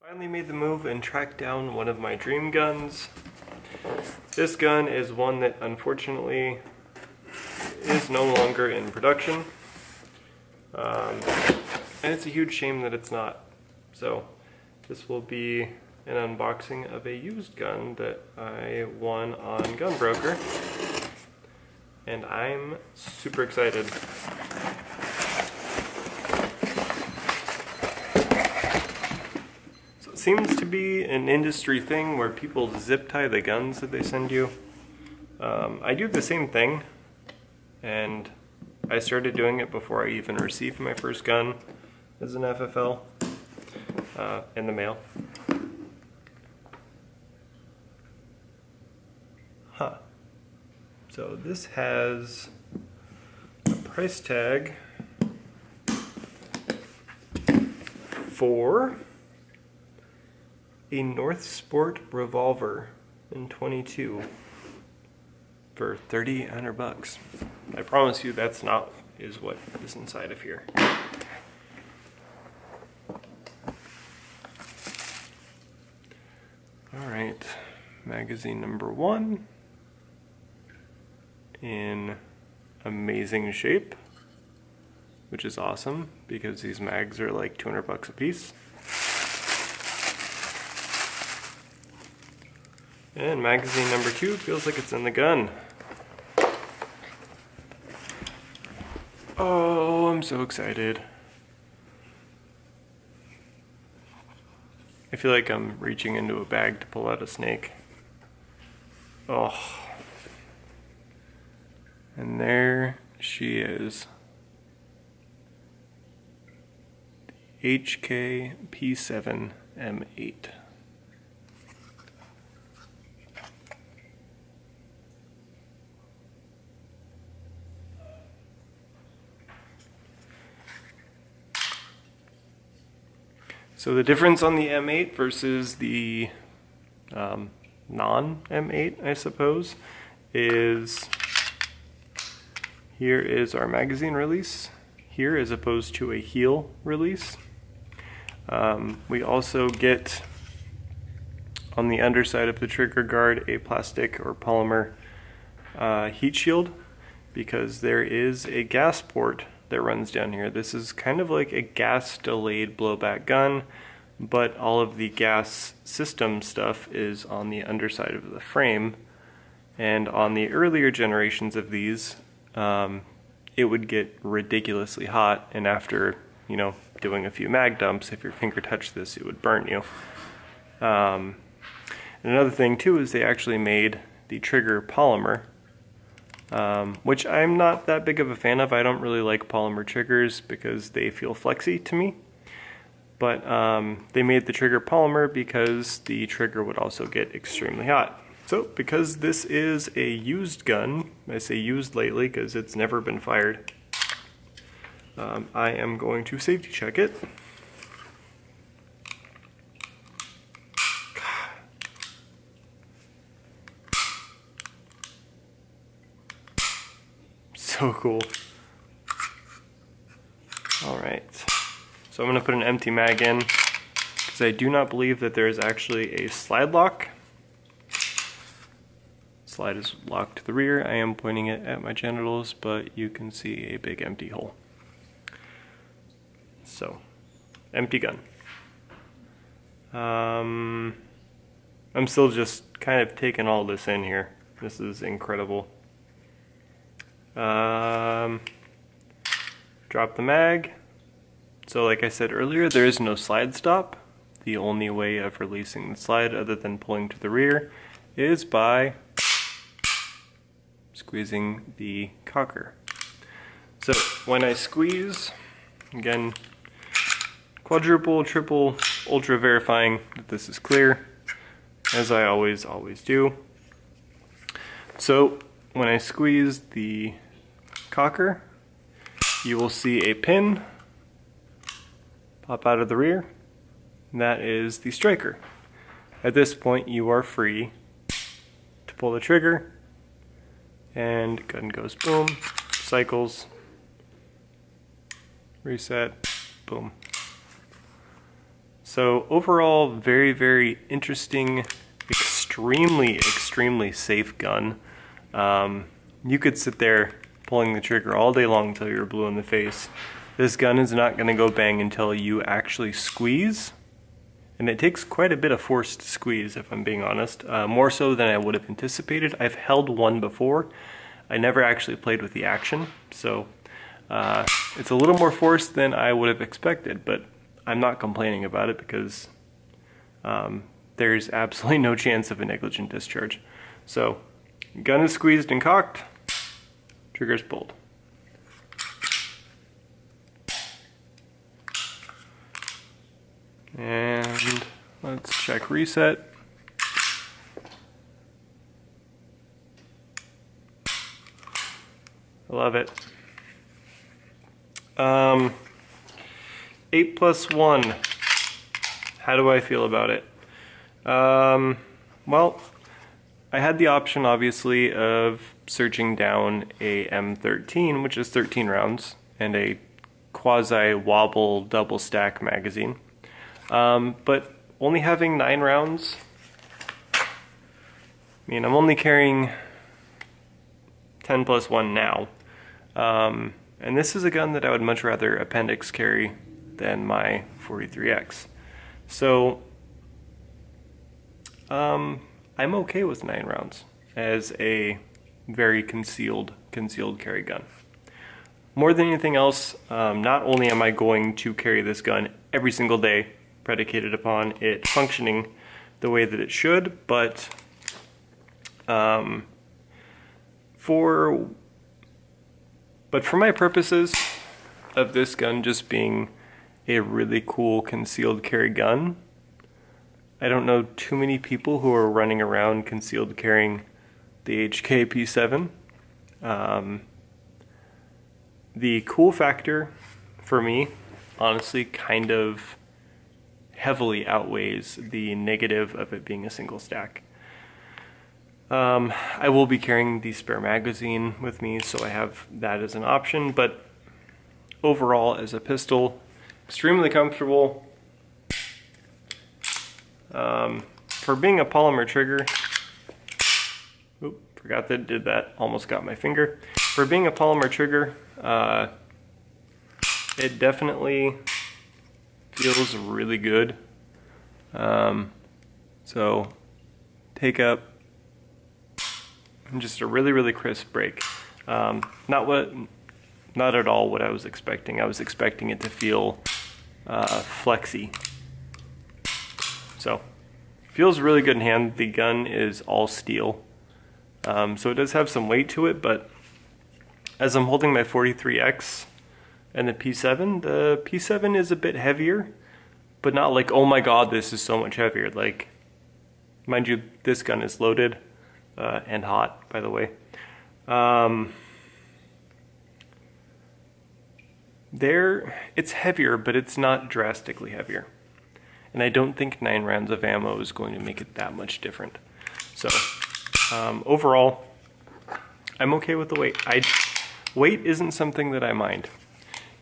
Finally made the move and tracked down one of my dream guns. This gun is one that unfortunately is no longer in production. And it's a huge shame that it's not. So this will be an unboxing of a used gun that I won on Gunbroker. And I'm super excited. Seems to be an industry thing where people zip tie the guns that they send you. I do the same thing, and I started doing it before I even received my first gun as an FFL in the mail. So this has a price tag for a North Sport revolver in 22 for $3,800. I promise you that's not what is inside of here. Alright, magazine number 1 in amazing shape, which is awesome because these mags are like $200 a piece. And magazine number 2 feels like it's in the gun. Oh, I'm so excited. I feel like I'm reaching into a bag to pull out a snake. Oh. And there she is. The HK P7 M8. So the difference on the M8 versus the non-M8, I suppose, is here is our magazine release here as opposed to a heel release. We also get on the underside of the trigger guard a plastic or polymer heat shield because there is a gas port that runs down here. This is kind of like a gas delayed blowback gun, but all of the gas system stuff is on the underside of the frame. And on the earlier generations of these, it would get ridiculously hot, and after, you know, doing a few mag dumps, if your finger touched this, it would burn you. And another thing too is they actually made the trigger polymer, which I'm not that big of a fan of. I don't really like polymer triggers because they feel flexy to me. But they made the trigger polymer because the trigger would also get extremely hot. So because this is a used gun, I say used lately because it's never been fired, I am going to safety check it. So cool. Alright, so I'm going to put an empty mag in because I do not believe that there is actually a slide lock. Slide is locked to the rear. I am pointing it at my genitals, but you can see a big empty hole. So, empty gun. I'm still just kind of taking all this in here. This is incredible. Drop the mag. So like I said earlier, there is no slide stop. The only way of releasing the slide other than pulling to the rear is by squeezing the cocker. So when I squeeze, again, quadruple, triple, ultra verifying that this is clear, as I always do. So when I squeeze the cocker, you will see a pin pop out of the rear. And that is the striker. At this point you are free to pull the trigger, and gun goes boom, cycles, reset, boom. So overall, very, very interesting, extremely safe gun. You could sit there pulling the trigger all day long until you're blue in the face. This gun is not going to go bang until you actually squeeze, and it takes quite a bit of force to squeeze, if I'm being honest, more so than I would have anticipated. I've held one before. I never actually played with the action, so it's a little more force than I would have expected, but I'm not complaining about it because there's absolutely no chance of a negligent discharge. So, gun is squeezed and cocked, trigger's pulled. And let's check reset. I love it. 8+1. How do I feel about it? Well, I had the option, obviously, of searching down a M13, which is 13 rounds, and a quasi-wobble double-stack magazine. But only having 9 rounds, I mean, I'm only carrying 10+1 now. And this is a gun that I would much rather appendix carry than my 43X. So, I'm okay with 9 rounds as a very concealed carry gun. More than anything else, not only am I going to carry this gun every single day, predicated upon it functioning the way that it should, but for my purposes of this gun just being a really cool concealed carry gun, I don't know too many people who are running around concealed carrying the HK P7. The cool factor for me, honestly, kind of heavily outweighs the negative of it being a single stack. I will be carrying the spare magazine with me, so I have that as an option, but overall, as a pistol, extremely comfortable. For being a polymer trigger, forgot that it did that, almost got my finger. For being a polymer trigger, it definitely feels really good. So, take up, and just a really crisp break. Not at all what I was expecting. I was expecting it to feel flexy. So, feels really good in hand. The gun is all steel, so it does have some weight to it, but as I'm holding my 43X and the P7 is a bit heavier, but not like, oh my god, this is so much heavier. Like, mind you, this gun is loaded and hot, by the way. It's heavier, but it's not drastically heavier. And I don't think 9 rounds of ammo is going to make it that much different. So, overall, I'm okay with the weight. Weight isn't something that I mind.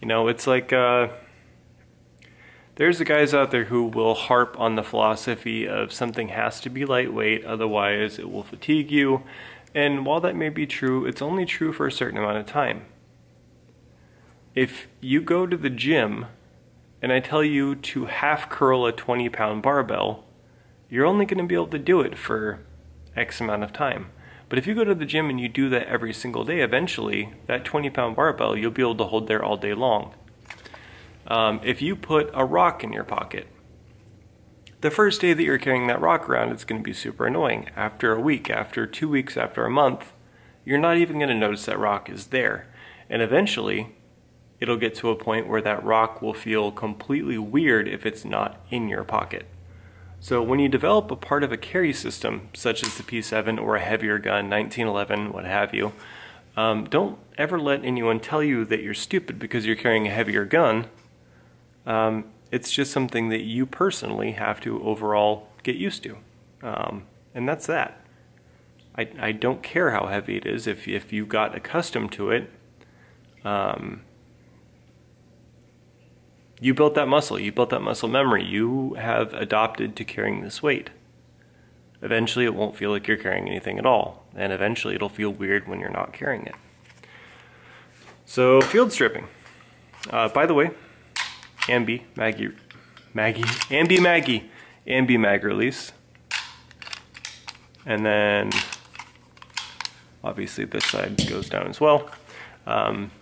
You know, it's like, there's the guys out there who will harp on the philosophy of something has to be lightweight, otherwise it will fatigue you. And while that may be true, it's only true for a certain amount of time. If you go to the gym and I tell you to half curl a 20-pound barbell, you're only going to be able to do it for X amount of time. But if you go to the gym and you do that every single day, eventually, that 20-pound barbell, you'll be able to hold there all day long. If you put a rock in your pocket, the first day that you're carrying that rock around, it's going to be super annoying. After a week, after 2 weeks, after a month, you're not even going to notice that rock is there. And eventually, it'll get to a point where that rock will feel completely weird if it's not in your pocket. So when you develop a part of a carry system, such as the P7 or a heavier gun, 1911, what have you, don't ever let anyone tell you that you're stupid because you're carrying a heavier gun. It's just something that you personally have to overall get used to. And that's that. I don't care how heavy it is if you got accustomed to it. you built that muscle, you built that muscle memory, you have adopted to carrying this weight. Eventually it won't feel like you're carrying anything at all, and eventually it'll feel weird when you're not carrying it. So field stripping. By the way, Ambi mag release. And then obviously this side goes down as well.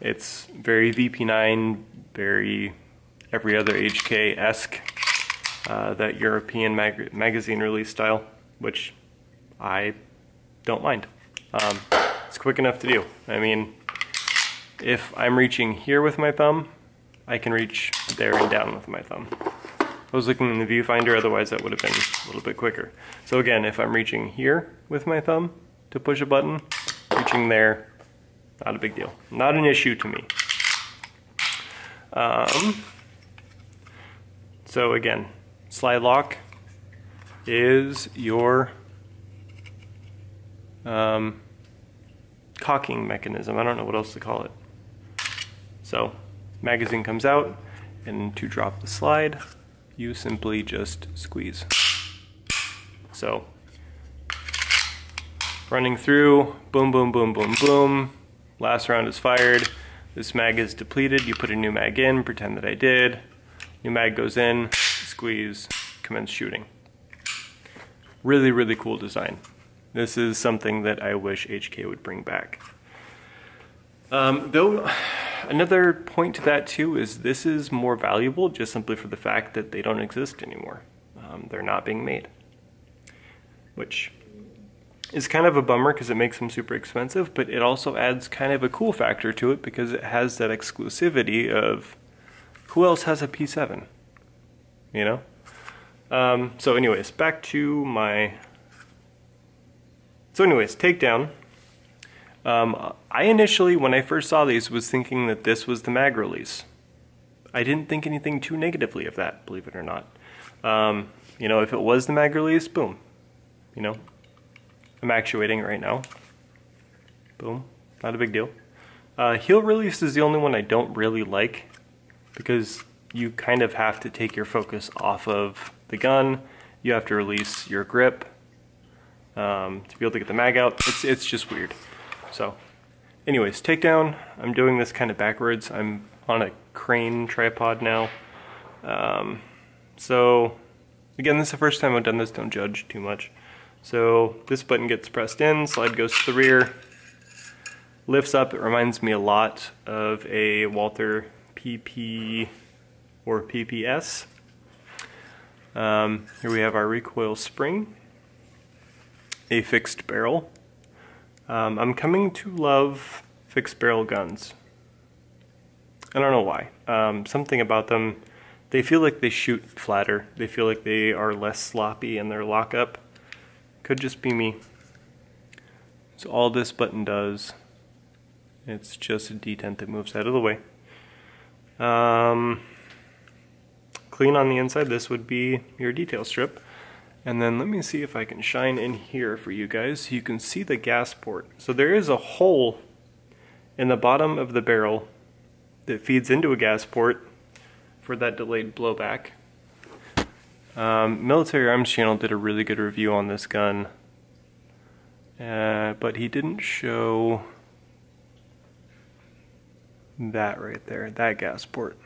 It's very VP9, very every other HK-esque, that European magazine release style, which I don't mind. It's quick enough to do. I mean, if I'm reaching here with my thumb, I can reach there and down with my thumb. I was looking in the viewfinder, otherwise that would have been a little bit quicker. So again, if I'm reaching here with my thumb to push a button, reaching there, not a big deal. Not an issue to me. So again, slide lock is your cocking mechanism. I don't know what else to call it. So magazine comes out, and to drop the slide, you simply just squeeze. So running through, boom, boom, boom, boom, boom. Last round is fired. This mag is depleted. You put a new mag in, pretend that I did. New mag goes in, squeeze, commence shooting. Really, really cool design. This is something that I wish HK would bring back. Though, another point to that too is this is more valuable just simply for the fact that they don't exist anymore. They're not being made. Which is kind of a bummer because it makes them super expensive, but it also adds kind of a cool factor to it because it has that exclusivity of who else has a P7, you know? So anyways, back to my... So anyways, Takedown. I initially, when I first saw these, was thinking that this was the mag release. I didn't think anything too negatively of that, believe it or not. You know, if it was the mag release, boom. You know, I'm actuating it right now. Boom, not a big deal. Heel release is the only one I don't really like because you kind of have to take your focus off of the gun. You have to release your grip to be able to get the mag out. It's just weird. So anyways, Takedown, I'm doing this kind of backwards. I'm on a crane tripod now. So again, this is the first time I've done this, don't judge too much. So this button gets pressed in, slide goes to the rear, lifts up. It reminds me a lot of a Walther PP or PPS. Here we have our Recoil Spring, a fixed barrel. I'm coming to love fixed barrel guns. I don't know why. Something about them, they feel like they shoot flatter. They feel like they are less sloppy in their lockup. Could just be me. So all this button does, it's just a detent that moves out of the way. Clean on the inside, this would be your detail strip. And then let me see if I can shine in here for you guys so you can see the gas port. So there is a hole in the bottom of the barrel that feeds into a gas port for that delayed blowback. Military Arms Channel did a really good review on this gun, but he didn't show that right there, that gas port,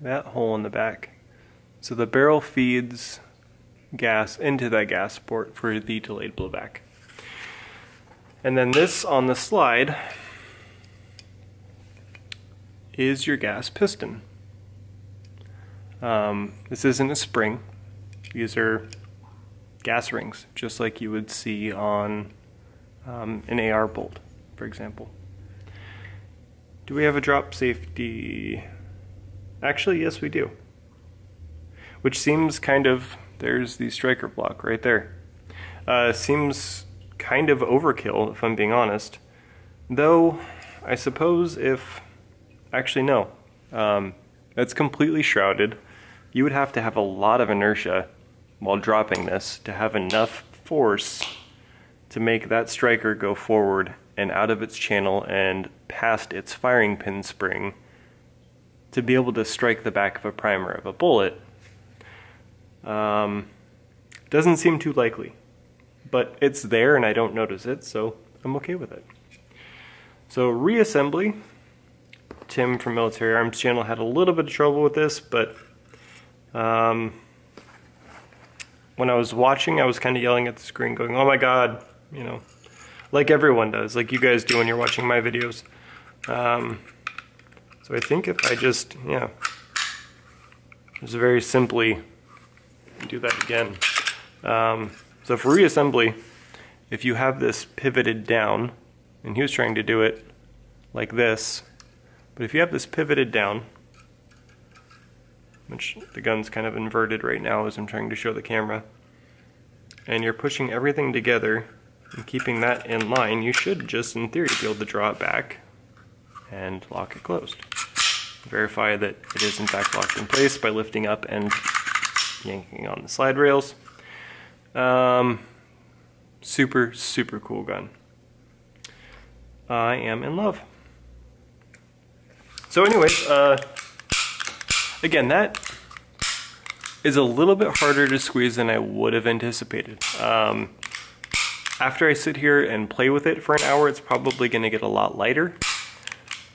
that hole in the back. So the barrel feeds gas into that gas port for the delayed blowback. And then this on the slide is your gas piston. This isn't a spring. These are gas rings, just like you would see on an AR bolt, for example. Do we have a drop safety? Actually, yes we do. Which seems kind of, there's the striker block right there. Seems kind of overkill, if I'm being honest. Though, I suppose if, actually no, that's completely shrouded. You would have to have a lot of inertia while dropping this to have enough force to make that striker go forward and out of its channel and past its firing pin spring to be able to strike the back of a primer of a bullet doesn't seem too likely. But it's there and I don't notice it, so I'm okay with it. So Reassembly, Tim from Military Arms channel had a little bit of trouble with this, but when I was watching, I was kind of yelling at the screen going, oh my god, you know, like everyone does, like you guys do when you're watching my videos. So I think if I just, just very simply do that again. So for Reassembly, if you have this pivoted down, and he was trying to do it like this, but if you have this pivoted down, which the gun's kind of inverted right now as I'm trying to show the camera, and you're pushing everything together and keeping that in line, you should just, in theory, be able to draw it back and lock it closed. Verify that it is in fact locked in place by lifting up and yanking on the slide rails. Super, super cool gun. I am in love. So anyways, again, that is a little bit harder to squeeze than I would have anticipated. After I sit here and play with it for an hour, it's probably going to get a lot lighter.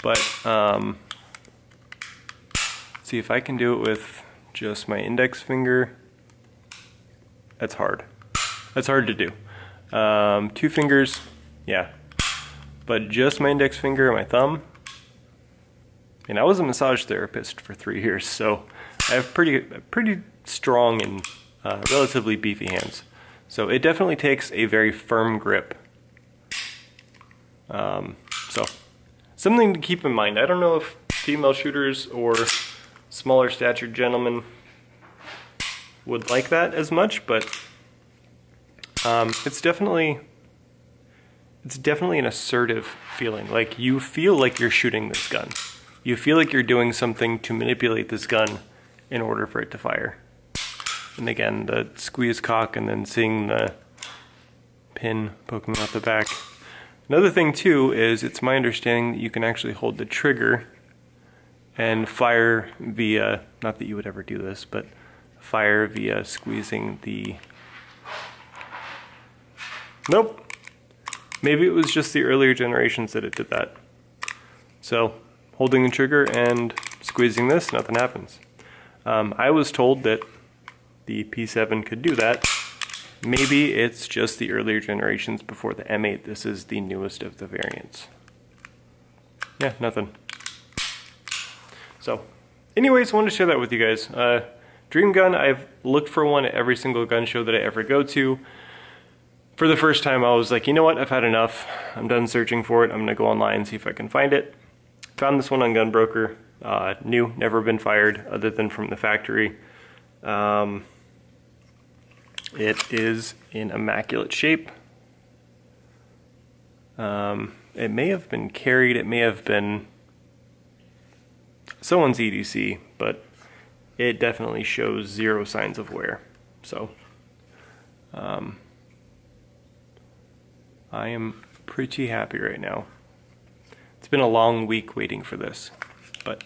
But, see if I can do it with just my index finger. That's hard. That's hard to do. 2 fingers, yeah. But just my index finger and my thumb. And I was a massage therapist for 3 years, so I have pretty strong and relatively beefy hands. So it definitely takes a very firm grip. So something to keep in mind. I don't know if female shooters or smaller statured gentlemen would like that as much, but it's definitely an assertive feeling. Like, you feel like you're shooting this gun. You feel like you're doing something to manipulate this gun in order for it to fire. And again, the squeeze cock and then seeing the pin poking out the back. Another thing too is it's my understanding that you can actually hold the trigger and fire via, not that you would ever do this, but fire via squeezing the, nope. Maybe it was just the earlier generations that it did that. So, holding the trigger and squeezing this, nothing happens. I was told that the P7 could do that. Maybe it's just the earlier generations before the M8. This is the newest of the variants. Yeah, nothing. So, anyways, I wanted to share that with you guys. Dream gun, I've looked for one at every single gun show that I ever go to. For the first time, I was like, you know what, I've had enough. I'm done searching for it. I'm gonna go online and see if I can find it. Found this one on Gunbroker. New, never been fired other than from the factory. It is in immaculate shape. It may have been carried, it may have been someone's EDC, but it definitely shows 0 signs of wear. So, I am pretty happy right now. It's been a long week waiting for this, but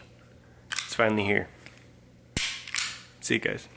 it's finally here. See you guys.